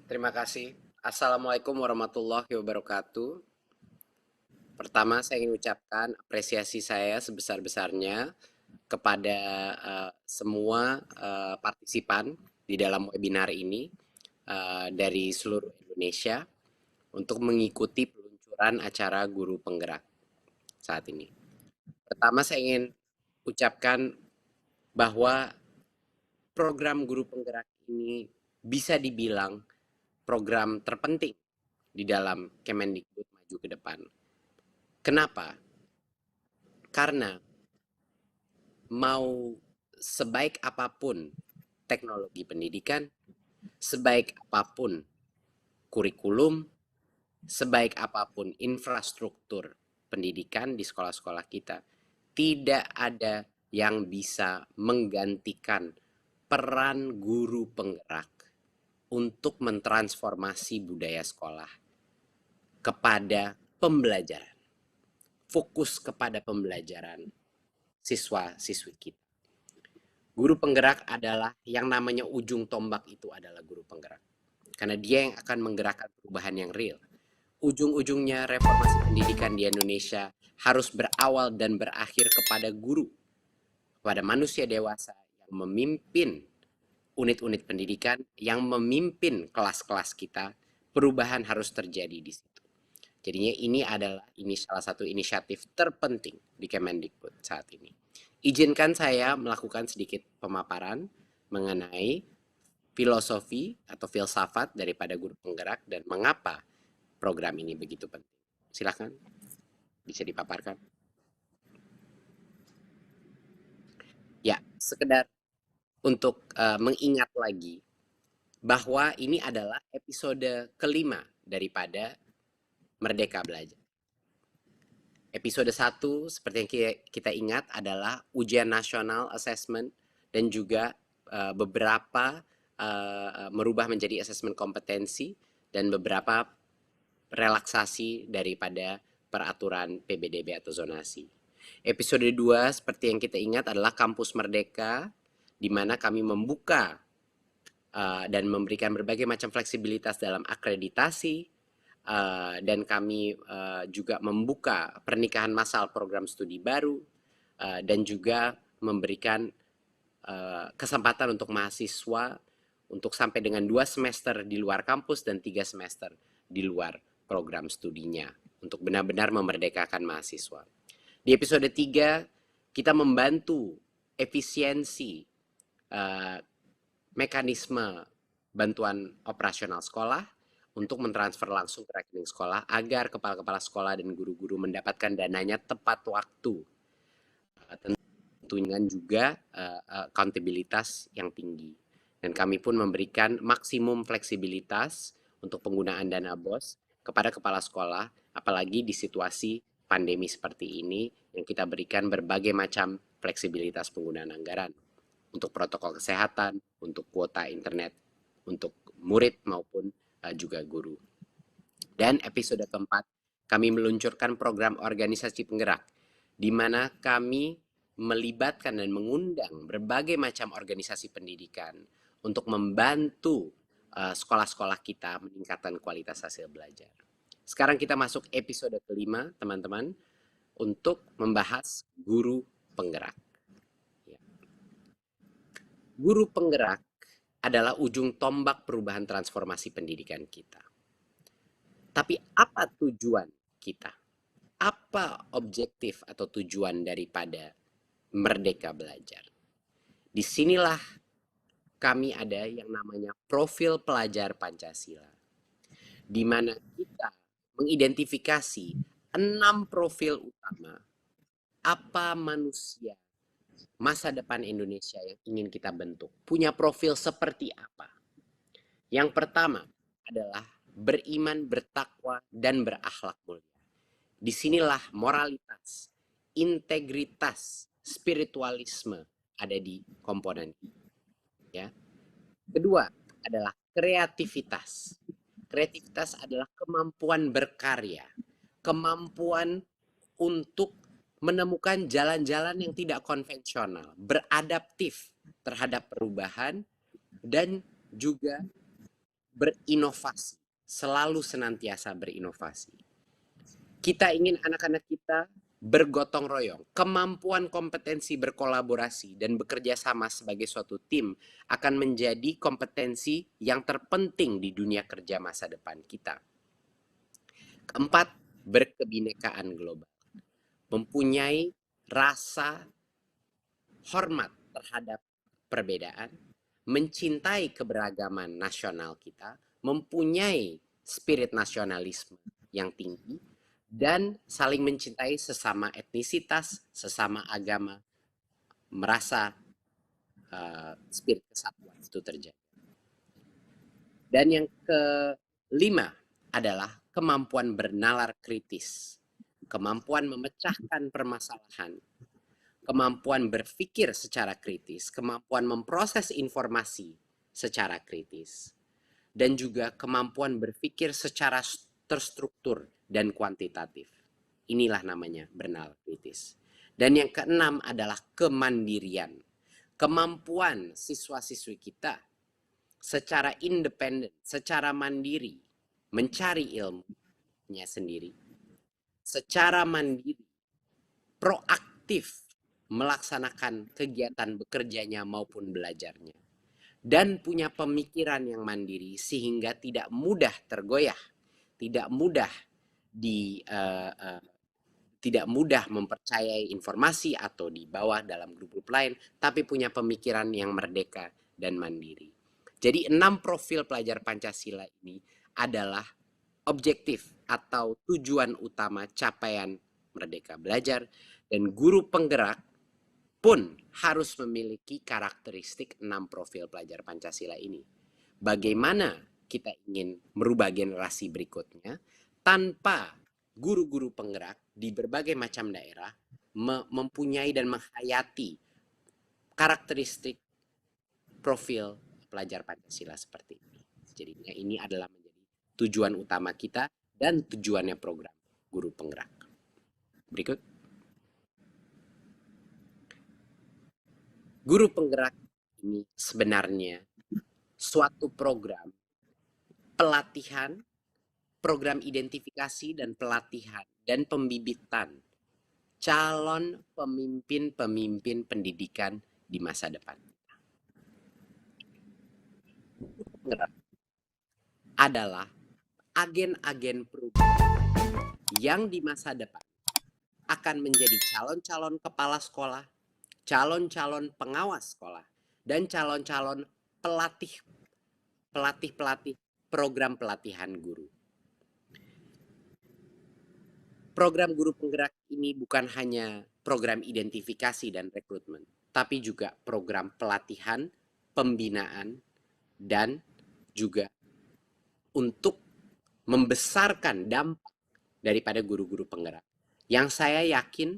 Terima kasih. Assalamualaikum warahmatullahi wabarakatuh. Pertama, saya ingin ucapkan apresiasi saya sebesar-besarnya kepada semua partisipan di dalam webinar ini dari seluruh Indonesia untuk mengikuti peluncuran acara Guru Penggerak saat ini. Pertama, saya ingin ucapkan bahwa program Guru Penggerak ini bisa dibilang program terpenting di dalam Kemendikbud maju ke depan. Kenapa? Karena mau sebaik apapun teknologi pendidikan, sebaik apapun kurikulum, sebaik apapun infrastruktur pendidikan di sekolah-sekolah kita, tidak ada yang bisa menggantikan peran guru penggerak untuk mentransformasi budaya sekolah kepada pembelajaran. Fokus kepada pembelajaran siswa-siswi kita. Guru penggerak adalah yang namanya ujung tombak itu adalah guru penggerak. Karena dia yang akan menggerakkan perubahan yang real. Ujung-ujungnya reformasi pendidikan di Indonesia harus berawal dan berakhir kepada guru, kepada manusia dewasa yang memimpin unit-unit pendidikan, yang memimpin kelas-kelas kita. Perubahan harus terjadi di situ. Jadinya ini salah satu inisiatif terpenting di Kemendikbud saat ini. Izinkan saya melakukan sedikit pemaparan mengenai filosofi atau filsafat daripada guru penggerak dan mengapa program ini begitu penting. Silakan, bisa dipaparkan. Ya, sekedar untuk mengingat lagi bahwa ini adalah episode kelima daripada Merdeka Belajar. Episode satu seperti yang kita ingat adalah ujian nasional assessment dan juga beberapa merubah menjadi asesmen kompetensi dan beberapa relaksasi daripada peraturan PBDB atau zonasi. Episode 2 seperti yang kita ingat adalah Kampus Merdeka, di mana kami membuka dan memberikan berbagai macam fleksibilitas dalam akreditasi, dan kami juga membuka pernikahan massal program studi baru, dan juga memberikan kesempatan untuk mahasiswa untuk sampai dengan 2 semester di luar kampus dan 3 semester di luar program studinya untuk benar-benar memerdekakan mahasiswa. Di episode 3 kita membantu efisiensi mekanisme bantuan operasional sekolah untuk mentransfer langsung ke rekening sekolah agar kepala-kepala sekolah dan guru-guru mendapatkan dananya tepat waktu. Tentunya juga accountabilitas yang tinggi. Dan kami pun memberikan maksimum fleksibilitas untuk penggunaan dana BOS kepada kepala sekolah, apalagi di situasi pandemi seperti ini yang kita berikan berbagai macam fleksibilitas penggunaan anggaran untuk protokol kesehatan, untuk kuota internet, untuk murid maupun juga guru. Dan episode keempat, kami meluncurkan program organisasi penggerak, di mana kami melibatkan dan mengundang berbagai macam organisasi pendidikan untuk membantu sekolah-sekolah kita meningkatkan kualitas hasil belajar. Sekarang kita masuk episode kelima, teman-teman, untuk membahas guru penggerak. Guru penggerak adalah ujung tombak perubahan transformasi pendidikan kita. Tapi apa tujuan kita? Apa objektif atau tujuan daripada Merdeka Belajar? Disinilah kami ada yang namanya profil pelajar Pancasila, di mana kita mengidentifikasi 6 profil utama apa manusia masa depan Indonesia yang ingin kita bentuk. Punya profil seperti apa? Yang pertama adalah beriman, bertakwa, dan berakhlak mulia. Disinilah moralitas, integritas, spiritualisme ada di komponen ini. Ya. Kedua adalah kreativitas. Kreativitas adalah kemampuan berkarya, kemampuan untuk menemukan jalan-jalan yang tidak konvensional, beradaptif terhadap perubahan, dan juga berinovasi, selalu senantiasa berinovasi. Kita ingin anak-anak kita bergotong royong, kemampuan kompetensi berkolaborasi dan bekerja sama sebagai suatu tim akan menjadi kompetensi yang terpenting di dunia kerja masa depan kita. Keempat, berkebinekaan global. Mempunyai rasa hormat terhadap perbedaan, mencintai keberagaman nasional kita, mempunyai spirit nasionalisme yang tinggi, dan saling mencintai sesama etnisitas, sesama agama, merasa spirit kesatuan itu terjadi. Dan yang kelima adalah kemampuan bernalar kritis, kemampuan memecahkan permasalahan, kemampuan berpikir secara kritis, kemampuan memproses informasi secara kritis, dan juga kemampuan berpikir secara terstruktur dan kuantitatif. Inilah namanya bernalar kritis. Dan yang keenam adalah kemandirian. Kemampuan siswa-siswi kita secara independen, secara mandiri, mencari ilmunya sendiri, secara mandiri, proaktif melaksanakan kegiatan bekerjanya maupun belajarnya, dan punya pemikiran yang mandiri sehingga tidak mudah tergoyah, tidak mudah tidak mudah mempercayai informasi atau dibawa dalam grup-grup lain, tapi punya pemikiran yang merdeka dan mandiri. Jadi 6 profil pelajar Pancasila ini adalah objektif atau tujuan utama capaian Merdeka Belajar, dan guru penggerak pun harus memiliki karakteristik 6 profil pelajar Pancasila ini. Bagaimana kita ingin merubah generasi berikutnya tanpa guru-guru penggerak di berbagai macam daerah mempunyai dan menghayati karakteristik profil pelajar Pancasila seperti ini. Jadinya ini adalah menjadi tujuan utama kita dan tujuannya program guru penggerak. Berikut. Guru penggerak ini sebenarnya suatu program pelatihan, program identifikasi dan pelatihan dan pembibitan calon pemimpin-pemimpin pendidikan di masa depan. Adalah agen-agen perubahan yang di masa depan akan menjadi calon-calon kepala sekolah, calon-calon pengawas sekolah, dan calon-calon pelatih program pelatihan guru. Program guru penggerak ini bukan hanya program identifikasi dan rekrutmen, tapi juga program pelatihan, pembinaan, dan juga untuk membesarkan dampak daripada guru-guru penggerak. Yang saya yakin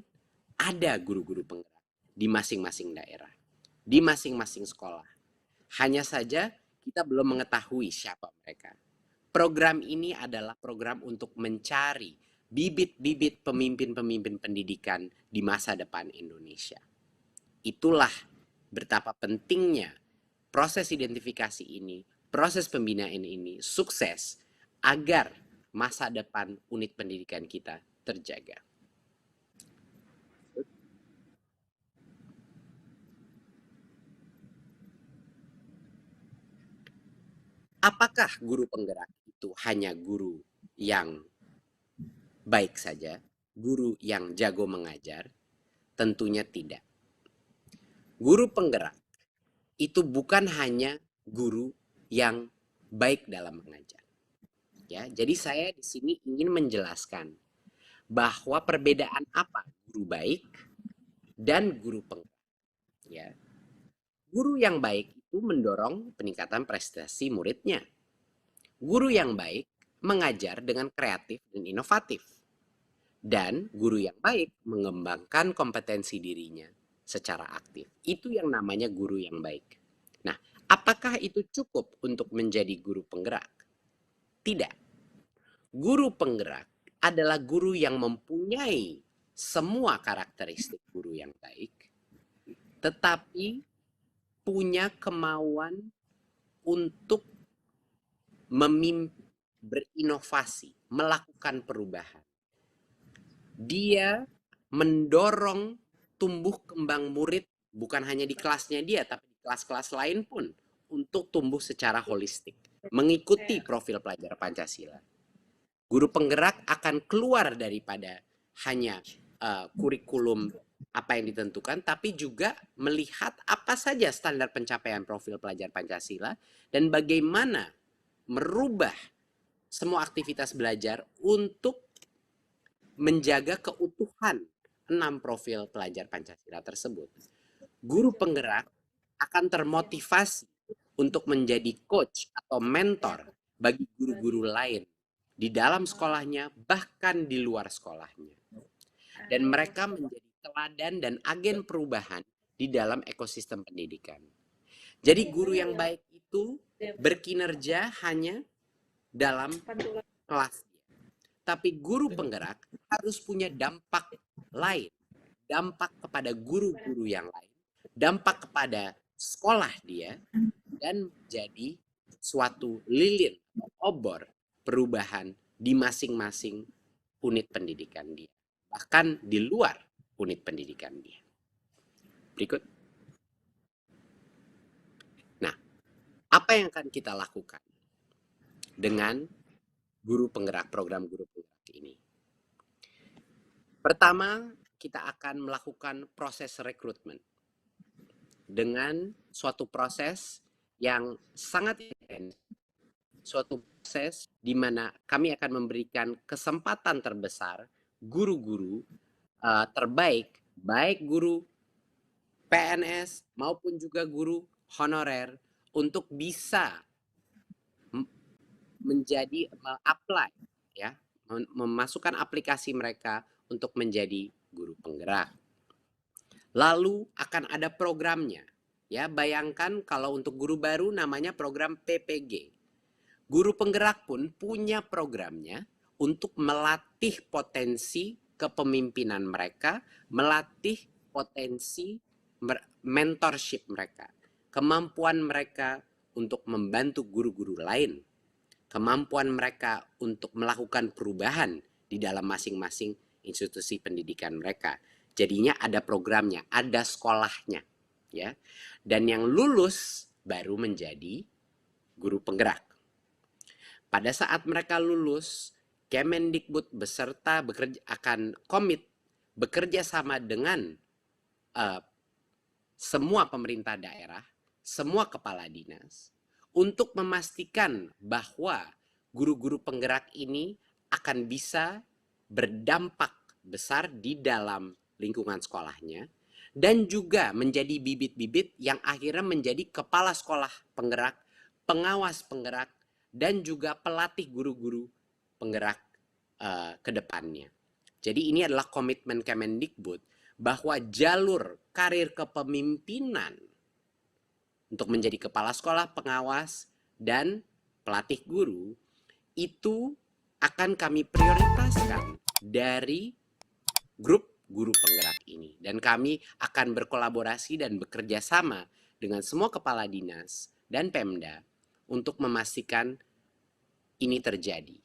ada guru-guru penggerak di masing-masing daerah, di masing-masing sekolah. Hanya saja kita belum mengetahui siapa mereka. Program ini adalah program untuk mencari bibit-bibit pemimpin-pemimpin pendidikan di masa depan Indonesia. Itulah betapa pentingnya proses identifikasi ini, proses pembinaan ini sukses agar masa depan unit pendidikan kita terjaga. Apakah guru penggerak itu hanya guru yang baik saja, guru yang jago mengajar? Tentunya tidak. Guru penggerak itu bukan hanya guru yang baik dalam mengajar. Ya, jadi saya di sini ingin menjelaskan bahwa perbedaan apa guru baik dan guru penggerak. Ya, guru yang baik itu mendorong peningkatan prestasi muridnya. Guru yang baik mengajar dengan kreatif dan inovatif. Dan guru yang baik mengembangkan kompetensi dirinya secara aktif. Itu yang namanya guru yang baik. Nah, apakah itu cukup untuk menjadi guru penggerak? Tidak. Guru penggerak adalah guru yang mempunyai semua karakteristik guru yang baik, tetapi punya kemauan untuk berinovasi, melakukan perubahan. Dia mendorong tumbuh kembang murid bukan hanya di kelasnya dia, tapi di kelas-kelas lain pun untuk tumbuh secara holistik, mengikuti profil pelajar Pancasila. Guru penggerak akan keluar daripada hanya kurikulum apa yang ditentukan, tapi juga melihat apa saja standar pencapaian profil pelajar Pancasila dan bagaimana merubah semua aktivitas belajar untuk menjaga keutuhan 6 profil pelajar Pancasila tersebut. Guru penggerak akan termotivasi untuk menjadi coach atau mentor bagi guru-guru lain di dalam sekolahnya, bahkan di luar sekolahnya. Dan mereka menjadi teladan dan agen perubahan di dalam ekosistem pendidikan. Jadi guru yang baik itu berkinerja hanya dalam kelas. Tapi guru penggerak harus punya dampak lain. Dampak kepada guru-guru yang lain. Dampak kepada sekolah dia. Dan menjadi suatu lilin, obor perubahan di masing-masing unit pendidikan dia. Bahkan di luar unit pendidikan dia. Berikut. Nah, apa yang akan kita lakukan dengan guru penggerak, program guru penggerak ini? Pertama, kita akan melakukan proses rekrutmen dengan suatu proses yang sangat intens, suatu proses di mana kami akan memberikan kesempatan terbesar guru-guru terbaik, baik guru PNS maupun juga guru honorer untuk bisa menjadi apply, ya, memasukkan aplikasi mereka untuk menjadi guru penggerak. Lalu akan ada programnya, ya. Bayangkan kalau untuk guru baru namanya program PPG. Guru penggerak pun punya programnya untuk melatih potensi kepemimpinan mereka, melatih potensi mentorship mereka, kemampuan mereka untuk membantu guru-guru lain, kemampuan mereka untuk melakukan perubahan di dalam masing-masing institusi pendidikan mereka. Jadinya ada programnya, ada sekolahnya, ya. Dan yang lulus baru menjadi guru penggerak. Pada saat mereka lulus, Kemendikbud beserta akan komit bekerja sama dengan semua pemerintah daerah, semua kepala dinas, untuk memastikan bahwa guru-guru penggerak ini akan bisa berdampak besar di dalam lingkungan sekolahnya dan juga menjadi bibit-bibit yang akhirnya menjadi kepala sekolah penggerak, pengawas penggerak, dan juga pelatih guru-guru penggerak ke depannya. Jadi ini adalah komitmen Kemendikbud bahwa jalur karir kepemimpinan untuk menjadi kepala sekolah, pengawas, dan pelatih guru itu akan kami prioritaskan dari grup guru penggerak ini. Dan kami akan berkolaborasi dan bekerja sama dengan semua kepala dinas dan Pemda untuk memastikan ini terjadi.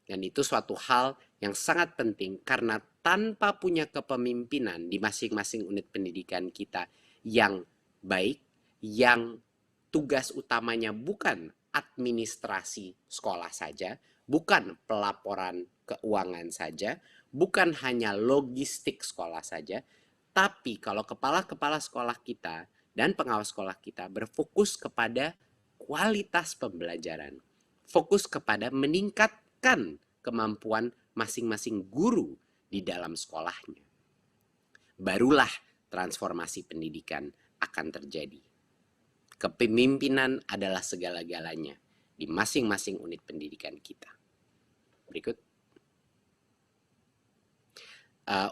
Dan itu suatu hal yang sangat penting karena tanpa punya kepemimpinan di masing-masing unit pendidikan kita yang baik, yang tugas utamanya bukan administrasi sekolah saja, bukan pelaporan keuangan saja, bukan hanya logistik sekolah saja, tapi kalau kepala-kepala sekolah kita dan pengawas sekolah kita berfokus kepada kualitas pembelajaran, fokus kepada meningkatkan kemampuan masing-masing guru di dalam sekolahnya, barulah transformasi pendidikan akan terjadi. Kepemimpinan adalah segala-galanya di masing-masing unit pendidikan kita. Berikut.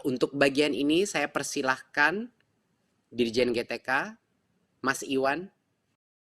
Untuk bagian ini saya persilahkan Dirjen GTK, Mas Iwan,